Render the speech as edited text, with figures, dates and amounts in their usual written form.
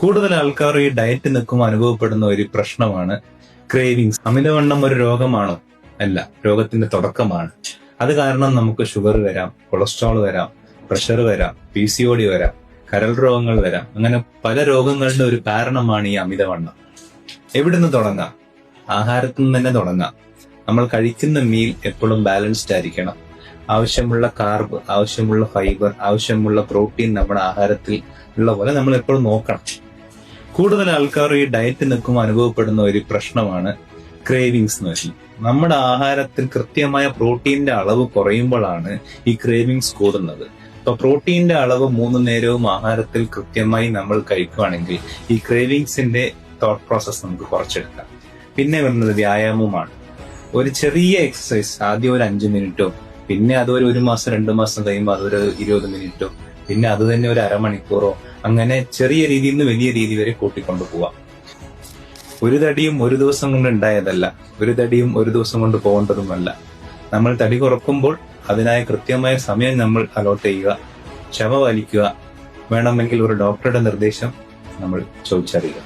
കൂടുതൽ ആൾക്കാർ ഈ ഡയറ്റ് നിൽക്കുമ്പോൾ അനുഭവപ്പെടുന്ന ഒരു പ്രശ്നമാണ് ക്രേവിങ്സ്. അമിതവണ്ണം ഒരു രോഗമാണോ? അല്ല, രോഗത്തിന്റെ തുടക്കമാണ്. അത് കാരണം നമുക്ക് ഷുഗർ വരാം, കൊളസ്ട്രോൾ വരാം, പ്രഷർ വരാം, PCOD വരാം, കരൾ രോഗങ്ങൾ വരാം. അങ്ങനെ പല രോഗങ്ങളുടെ ഒരു കാരണമാണ് ഈ അമിതവണ്ണം. എവിടുന്ന് തുടങ്ങാം? ആഹാരത്തിൽ നിന്ന് തന്നെ തുടങ്ങാം. നമ്മൾ കഴിക്കുന്ന മീൽ എപ്പോഴും ബാലൻസ്ഡ് ആയിരിക്കണം. ആവശ്യമുള്ള കാർബ്, ആവശ്യമുള്ള ഫൈബർ, ആവശ്യമുള്ള പ്രോട്ടീൻ നമ്മുടെ ആഹാരത്തിൽ ഉള്ള പോലെ നമ്മൾ എപ്പോഴും നോക്കണം. കൂടുതൽ ആൾക്കാർ ഈ ഡയറ്റ് നിൽക്കുമ്പോൾ അനുഭവപ്പെടുന്ന ഒരു പ്രശ്നമാണ് ക്രേവിങ്സ് എന്ന് വെച്ചാൽ നമ്മുടെ ആഹാരത്തിൽ കൃത്യമായ പ്രോട്ടീന്റെ അളവ് കുറയുമ്പോഴാണ് ഈ ക്രേവിങ്സ് കൂടുന്നത്. ഇപ്പൊ പ്രോട്ടീന്റെ അളവ് 3 നേരവും ആഹാരത്തിൽ കൃത്യമായി നമ്മൾ കഴിക്കുകയാണെങ്കിൽ ഈ ക്രേവിങ്സിന്റെ തോട്ട് പ്രോസസ് നമുക്ക് കുറച്ചെടുക്കാം. പിന്നെ വരുന്നത് വ്യായാമമാണ്. ഒരു ചെറിയ എക്സസൈസ്, ആദ്യം ഒരു 5 മിനിറ്റോ, പിന്നെ അതൊരു 1 മാസം 2 മാസം കഴിയുമ്പോൾ അതൊരു 20 മിനിറ്റോ, പിന്നെ അത് തന്നെ ഒരു അരമണിക്കൂറോ, അങ്ങനെ ചെറിയ രീതിയിൽ നിന്ന് വലിയ രീതി വരെ കൂട്ടിക്കൊണ്ടു പോവാം. ഒരു തടിയും ഒരു ദിവസം കൊണ്ട് ഉണ്ടായതല്ല, ഒരു തടിയും ഒരു ദിവസം കൊണ്ട് പോകേണ്ടതുമല്ല. നമ്മൾ തടി കുറക്കുമ്പോൾ അതിനായ കൃത്യമായ സമയം നമ്മൾ അലോട്ട് ചെയ്യുക, ക്ഷമ പാലിക്കുക, വേണമെങ്കിൽ ഒരു ഡോക്ടറുടെ നിർദ്ദേശം നമ്മൾ ചോദിച്ചറിയുക.